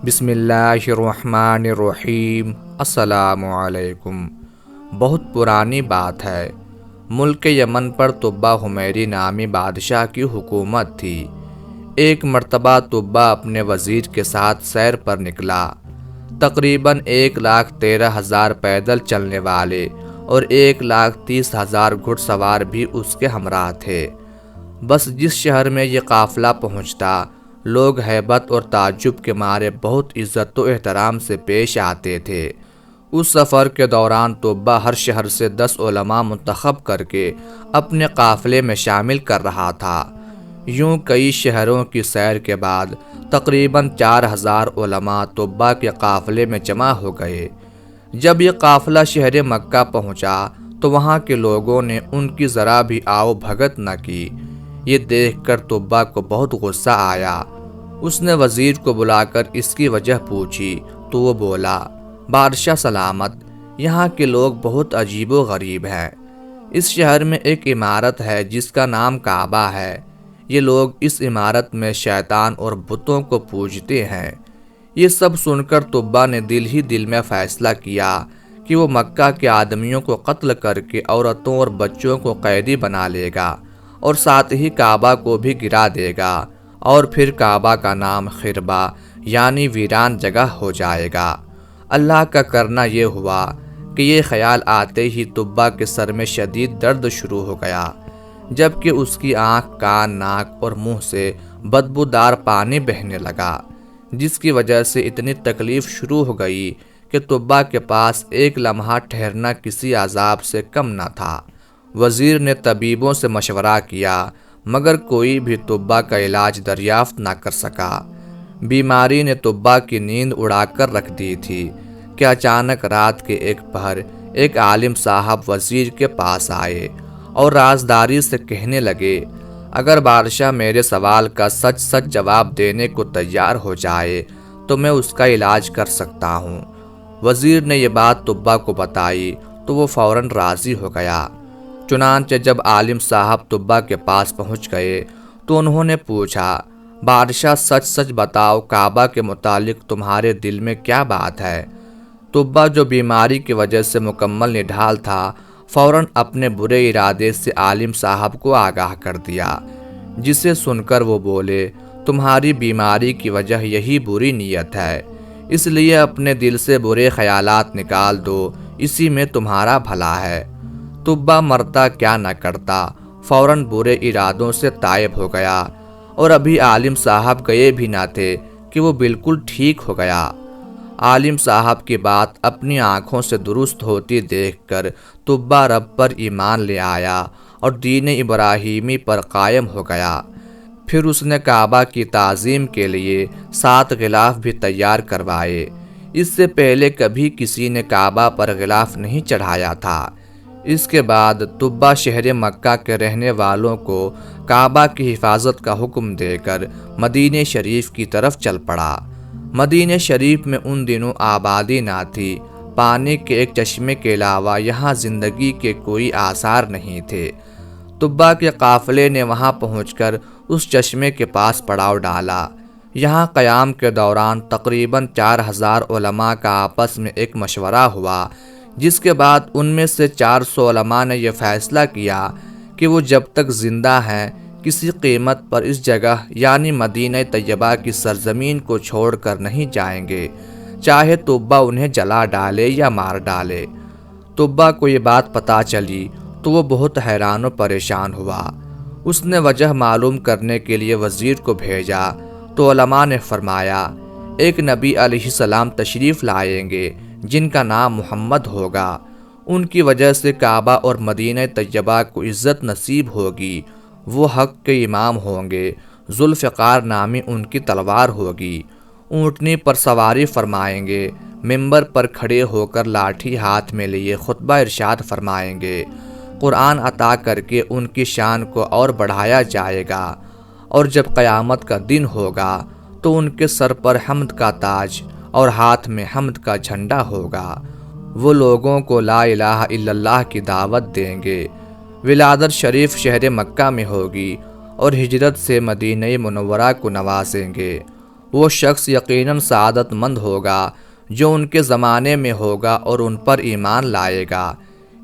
بسم اللہ الرحمن الرحیم۔ السلام علیکم۔ بہت پرانی بات ہے، ملک یمن پر تبہ حمیری نامی بادشاہ کی حکومت تھی۔ ایک مرتبہ تبہ اپنے وزیر کے ساتھ سیر پر نکلا۔ تقریباً 1,13,000 پیدل چلنے والے اور 1,30,000 گھڑ سوار بھی اس کے ہمراہ تھے۔ بس جس شہر میں یہ قافلہ پہنچتا، لوگ ہیبت اور تعجب کے مارے بہت عزت و احترام سے پیش آتے تھے۔ اس سفر کے دوران تبہ ہر شہر سے 10 علماء منتخب کر کے اپنے قافلے میں شامل کر رہا تھا۔ یوں کئی شہروں کی سیر کے بعد تقریباً 4,000 علماء تبہ کے قافلے میں جمع ہو گئے۔ جب یہ قافلہ شہر مکہ پہنچا تو وہاں کے لوگوں نے ان کی ذرا بھی آؤ بھگت نہ کی۔ یہ دیکھ کر تبہ کو بہت غصہ آیا۔ اس نے وزیر کو بلا کر اس کی وجہ پوچھی تو وہ بولا، بادشاہ سلامت، یہاں کے لوگ بہت عجیب و غریب ہیں۔ اس شہر میں ایک عمارت ہے جس کا نام کعبہ ہے۔ یہ لوگ اس عمارت میں شیطان اور بتوں کو پوجتے ہیں۔ یہ سب سن کر تبہ نے دل ہی دل میں فیصلہ کیا کہ وہ مکہ کے آدمیوں کو قتل کر کے عورتوں اور بچوں کو قیدی بنا لے گا اور ساتھ ہی کعبہ کو بھی گرا دے گا، اور پھر کعبہ کا نام خربہ یعنی ویران جگہ ہو جائے گا۔ اللہ کا کرنا یہ ہوا کہ یہ خیال آتے ہی تبہ کے سر میں شدید درد شروع ہو گیا، جبکہ اس کی آنکھ، کان، ناک اور منہ سے بدبودار پانی بہنے لگا، جس کی وجہ سے اتنی تکلیف شروع ہو گئی کہ تبہ کے پاس ایک لمحہ ٹھہرنا کسی عذاب سے کم نہ تھا۔ وزیر نے طبیبوں سے مشورہ کیا مگر کوئی بھی تبہ کا علاج دریافت نہ کر سکا۔ بیماری نے تبہ کی نیند اڑا کر رکھ دی تھی کہ اچانک رات کے ایک پہر ایک عالم صاحب وزیر کے پاس آئے اور رازداری سے کہنے لگے، اگر بادشاہ میرے سوال کا سچ سچ جواب دینے کو تیار ہو جائے تو میں اس کا علاج کر سکتا ہوں۔ وزیر نے یہ بات تبہ کو بتائی تو وہ فوراً راضی ہو گیا۔ چنانچہ جب عالم صاحب تبہ کے پاس پہنچ گئے تو انہوں نے پوچھا، بادشاہ سچ سچ بتاؤ، کعبہ کے متعلق تمہارے دل میں کیا بات ہے؟ تبہ جو بیماری کی وجہ سے مکمل نڈھال تھا، فوراً اپنے برے ارادے سے عالم صاحب کو آگاہ کر دیا، جسے سن کر وہ بولے، تمہاری بیماری کی وجہ یہی بری نیت ہے، اس لیے اپنے دل سے برے خیالات نکال دو، اسی میں تمہارا بھلا ہے۔ تبہ مرتا کیا نہ کرتا، فوراً برے ارادوں سے تائب ہو گیا، اور ابھی عالم صاحب گئے بھی نہ تھے کہ وہ بالکل ٹھیک ہو گیا۔ عالم صاحب کی بات اپنی آنکھوں سے درست ہوتی دیکھ کر تبہ رب پر ایمان لے آیا اور دین ابراہیمی پر قائم ہو گیا۔ پھر اس نے کعبہ کی تعظیم کے لیے 7 غلاف بھی تیار کروائے۔ اس سے پہلے کبھی کسی نے کعبہ پر غلاف نہیں چڑھایا تھا۔ اس کے بعد تبہ شہر مکہ کے رہنے والوں کو کعبہ کی حفاظت کا حکم دے کر مدینہ شریف کی طرف چل پڑا۔ مدینہ شریف میں ان دنوں آبادی نہ تھی، پانی کے ایک چشمے کے علاوہ یہاں زندگی کے کوئی آثار نہیں تھے۔ تبہ کے قافلے نے وہاں پہنچ کر اس چشمے کے پاس پڑاؤ ڈالا۔ یہاں قیام کے دوران تقریباً 4,000 علماء کا آپس میں ایک مشورہ ہوا، جس کے بعد ان میں سے 400 علماء نے یہ فیصلہ کیا کہ وہ جب تک زندہ ہیں کسی قیمت پر اس جگہ یعنی مدینہ طیبہ کی سرزمین کو چھوڑ کر نہیں جائیں گے، چاہے تبہ انہیں جلا ڈالے یا مار ڈالے۔ تبہ کو یہ بات پتہ چلی تو وہ بہت حیران و پریشان ہوا۔ اس نے وجہ معلوم کرنے کے لیے وزیر کو بھیجا تو علماء نے فرمایا، ایک نبی علیہ السلام تشریف لائیں گے جن کا نام محمد ہوگا، ان کی وجہ سے کعبہ اور مدینہ طیبہ کو عزت نصیب ہوگی، وہ حق کے امام ہوں گے، ذوالفقار نامی ان کی تلوار ہوگی، اونٹنی پر سواری فرمائیں گے، ممبر پر کھڑے ہو کر لاٹھی ہاتھ میں لیے خطبہ ارشاد فرمائیں گے، قرآن عطا کر کے ان کی شان کو اور بڑھایا جائے گا، اور جب قیامت کا دن ہوگا تو ان کے سر پر حمد کا تاج اور ہاتھ میں حمد کا جھنڈا ہوگا، وہ لوگوں کو لا الہ الا اللہ کی دعوت دیں گے۔ ولادت شریف شہر مکہ میں ہوگی اور ہجرت سے مدینہ منورہ کو نوازیں گے۔ وہ شخص یقیناً سعادت مند ہوگا جو ان کے زمانے میں ہوگا اور ان پر ایمان لائے گا۔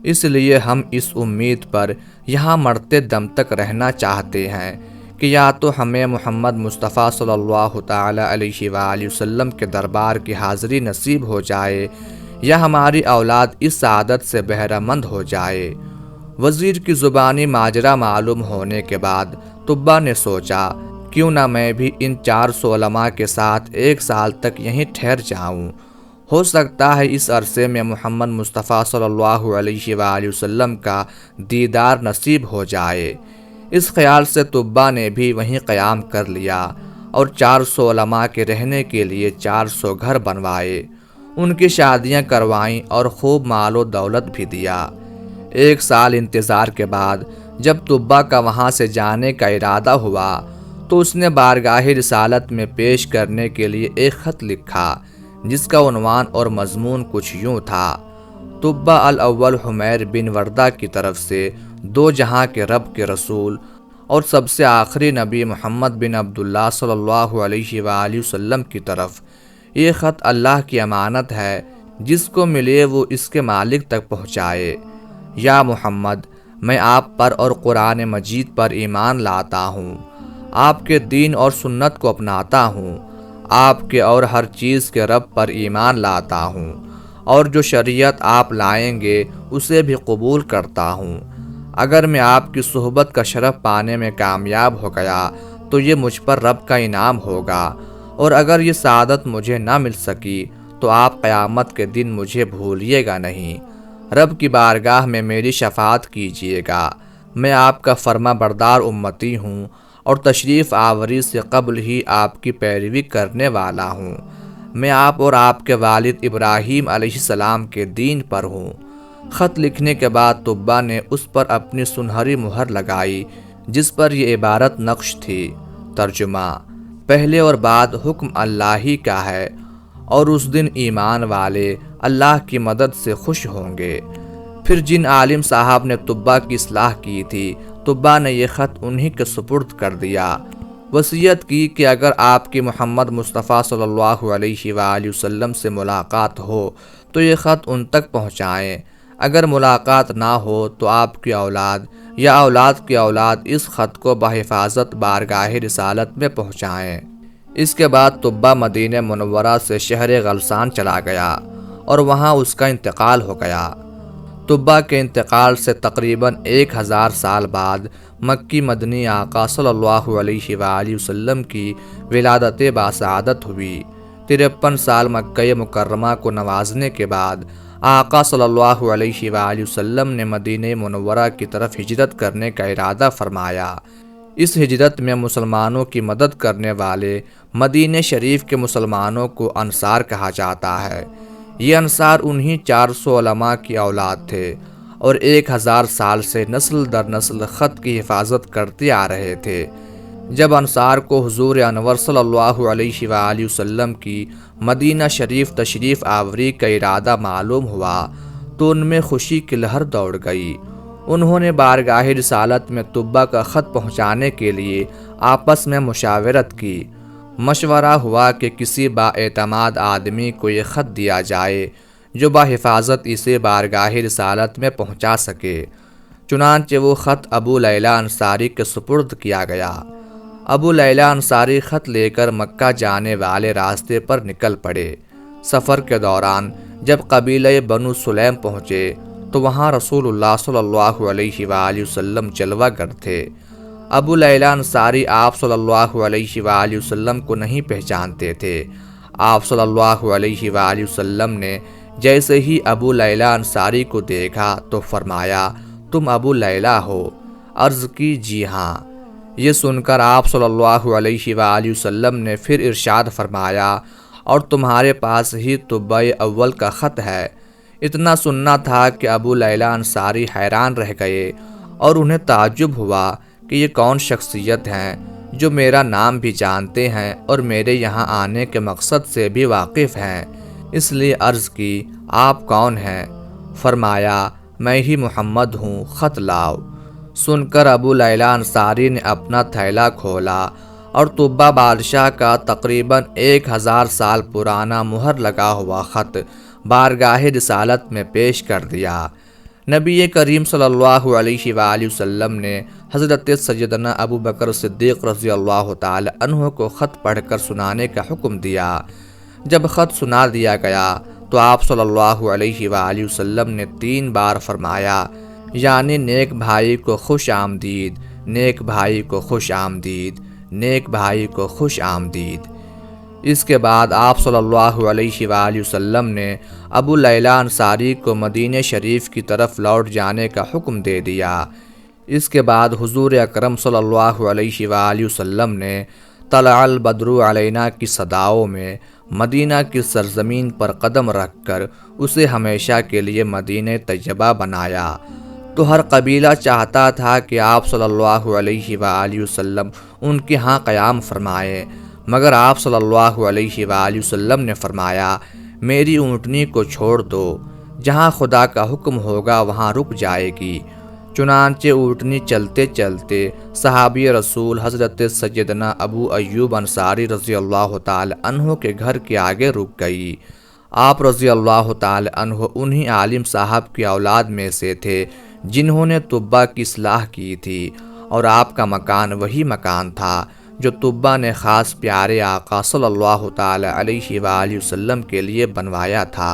اس لیے ہم اس امید پر یہاں مرتے دم تک رہنا چاہتے ہیں کہ یا تو ہمیں محمد مصطفیٰ صلی اللہ تعالی علیہ وآلہ وسلم کے دربار کی حاضری نصیب ہو جائے یا ہماری اولاد اس سعادت سے بہرہ مند ہو جائے۔ وزیر کی زبانی ماجرا معلوم ہونے کے بعد طبہ نے سوچا کیوں نہ میں بھی ان 400 علماء کے ساتھ 1 سال تک یہیں ٹھہر جاؤں، ہو سکتا ہے اس عرصے میں محمد مصطفیٰ صلی اللہ علیہ وآلہ وسلم کا دیدار نصیب ہو جائے۔ اس خیال سے طبہ نے بھی وہیں قیام کر لیا اور 400 علماء کے رہنے کے لیے 400 گھر بنوائے، ان کی شادیاں کروائیں اور خوب مال و دولت بھی دیا۔ 1 سال انتظار کے بعد جب طبہ کا وہاں سے جانے کا ارادہ ہوا تو اس نے بارگاہ رسالت میں پیش کرنے کے لیے ایک خط لکھا جس کا عنوان اور مضمون کچھ یوں تھا: طبہ الاول حمیر بن وردہ کی طرف سے 2 جہاں کے رب کے رسول اور سب سے آخری نبی محمد بن عبداللہ صلی اللہ علیہ وآلہ وسلم کی طرف، یہ خط اللہ کی امانت ہے، جس کو ملے وہ اس کے مالک تک پہنچائے۔ یا محمد، میں آپ پر اور قرآن مجید پر ایمان لاتا ہوں، آپ کے دین اور سنت کو اپناتا ہوں، آپ کے اور ہر چیز کے رب پر ایمان لاتا ہوں، اور جو شریعت آپ لائیں گے اسے بھی قبول کرتا ہوں۔ اگر میں آپ کی صحبت کا شرف پانے میں کامیاب ہو گیا تو یہ مجھ پر رب کا انعام ہوگا، اور اگر یہ سعادت مجھے نہ مل سکی تو آپ قیامت کے دن مجھے بھولیے گا نہیں، رب کی بارگاہ میں میری شفاعت کیجیے گا۔ میں آپ کا فرما بردار امتی ہوں اور تشریف آوری سے قبل ہی آپ کی پیروی کرنے والا ہوں۔ میں آپ اور آپ کے والد ابراہیم علیہ السلام کے دین پر ہوں۔ خط لکھنے کے بعد طبہ نے اس پر اپنی سنہری مہر لگائی جس پر یہ عبارت نقش تھی: ترجمہ: پہلے اور بعد حکم اللہ ہی کا ہے، اور اس دن ایمان والے اللہ کی مدد سے خوش ہوں گے۔ پھر جن عالم صاحب نے طبہ کی اصلاح کی تھی، طبہ نے یہ خط انہی کے سپرد کر دیا۔ وصیت کی کہ اگر آپ کی محمد مصطفیٰ صلی اللہ علیہ وآلہ وسلم سے ملاقات ہو تو یہ خط ان تک پہنچائیں، اگر ملاقات نہ ہو تو آپ کی اولاد یا اولاد کی اولاد اس خط کو بحفاظت بارگاہ رسالت میں پہنچائیں۔ اس کے بعد طبہ مدینہ منورہ سے شہر غلسان چلا گیا اور وہاں اس کا انتقال ہو گیا۔ طبہ کے انتقال سے تقریباً 1000 سال بعد مکی مدنی آقا صلی اللہ علیہ وآلہ وسلم کی ولادت باسعادت ہوئی۔ 53 سال مکہ مکرمہ کو نوازنے کے بعد آقا صلی اللہ علیہ وآلہ وسلم نے مدینہ منورہ کی طرف ہجرت کرنے کا ارادہ فرمایا۔ اس ہجرت میں مسلمانوں کی مدد کرنے والے مدینہ شریف کے مسلمانوں کو انصار کہا جاتا ہے۔ یہ انصار انہی 400 علماء کی اولاد تھے اور 1000 سال سے نسل در نسل خط کی حفاظت کرتے آ رہے تھے۔ جب انصار کو حضور انور صلی اللہ علیہ وآلہ وسلم کی مدینہ شریف تشریف آوری کا ارادہ معلوم ہوا تو ان میں خوشی کی لہر دوڑ گئی۔ انہوں نے بارگاہ رسالت میں طبہ کا خط پہنچانے کے لیے آپس میں مشاورت کی۔ مشورہ ہوا کہ کسی با اعتماد آدمی کو یہ خط دیا جائے جو بحفاظت اسے بارگاہ رسالت میں پہنچا سکے۔ چنانچہ وہ خط ابو لیلہ انصاری کے سپرد کیا گیا۔ ابو لیلہ انصاری خط لے کر مکہ جانے والے راستے پر نکل پڑے۔ سفر کے دوران جب قبیلہ بنو سلیم پہنچے تو وہاں رسول اللہ صلی اللہ علیہ وآلہ وسلم جلوہ گر تھے۔ ابو لیلہ انصاری آپ صلی اللہ علیہ وآلہ وسلم کو نہیں پہچانتے تھے۔ آپ صلی اللہ علیہ وآلہ وسلم نے جیسے ہی ابو لیلہ انصاری کو دیکھا تو فرمایا: تم ابو لیلہ ہو؟ عرض کی: جی ہاں۔ یہ سن کر آپ صلی اللہ علیہ وآلہ وسلم نے پھر ارشاد فرمایا: اور تمہارے پاس ہی طبہ اول کا خط ہے۔ اتنا سننا تھا کہ ابو لیلہ انصاری حیران رہ گئے اور انہیں تعجب ہوا کہ یہ کون شخصیت ہیں جو میرا نام بھی جانتے ہیں اور میرے یہاں آنے کے مقصد سے بھی واقف ہیں۔ اس لیے عرض کی: آپ کون ہیں؟ فرمایا: میں ہی محمد ہوں، خط لاؤ۔ سن کر ابو لیلہ انصاری نے اپنا تھیلا کھولا اور طبہ بادشاہ کا تقریباً 1000 سال پرانا مہر لگا ہوا خط بارگاہ رسالت میں پیش کر دیا۔ نبی کریم صلی اللہ علیہ وآلہ وسلم نے حضرت سیدنا ابو بکر صدیق رضی اللہ تعالی عنہ کو خط پڑھ کر سنانے کا حکم دیا۔ جب خط سنا دیا گیا تو آپ صلی اللہ علیہ وآلہ وسلم نے 3 بار فرمایا، یعنی نیک بھائی کو خوش آمدید، نیک بھائی کو خوش آمدید، نیک بھائی کو خوش آمدید۔ اس کے بعد آپ صلی اللہ علیہ وآلہ وسلم نے ابو لیلہ انصاری کو مدینہ شریف کی طرف لوٹ جانے کا حکم دے دیا۔ اس کے بعد حضور اکرم صلی اللہ علیہ وآلہ وسلم نے طلع البدر علینا کی صداؤں میں مدینہ کی سرزمین پر قدم رکھ کر اسے ہمیشہ کے لیے مدینہ طیبہ بنایا۔ تو ہر قبیلہ چاہتا تھا کہ آپ صلی اللہ علیہ وآلہ وسلم ان کے ہاں قیام فرمائے، مگر آپ صلی اللہ علیہ وآلہ وسلم نے فرمایا، میری اونٹنی کو چھوڑ دو، جہاں خدا کا حکم ہوگا وہاں رک جائے گی۔ چنانچہ اونٹنی چلتے چلتے صحابی رسول حضرت سیدنا ابو ایوب انصاری رضی اللہ تعالی عنہ کے گھر کے آگے رک گئی۔ آپ رضی اللہ تعالی عنہ انہی عالم صاحب کی اولاد میں سے تھے جنہوں نے طبہ کی اصلاح کی تھی، اور آپ کا مکان وہی مکان تھا جو طبہ نے خاص پیارے آقا صلی اللہ تعالی علیہ وآلہ وسلم کے لیے بنوایا تھا۔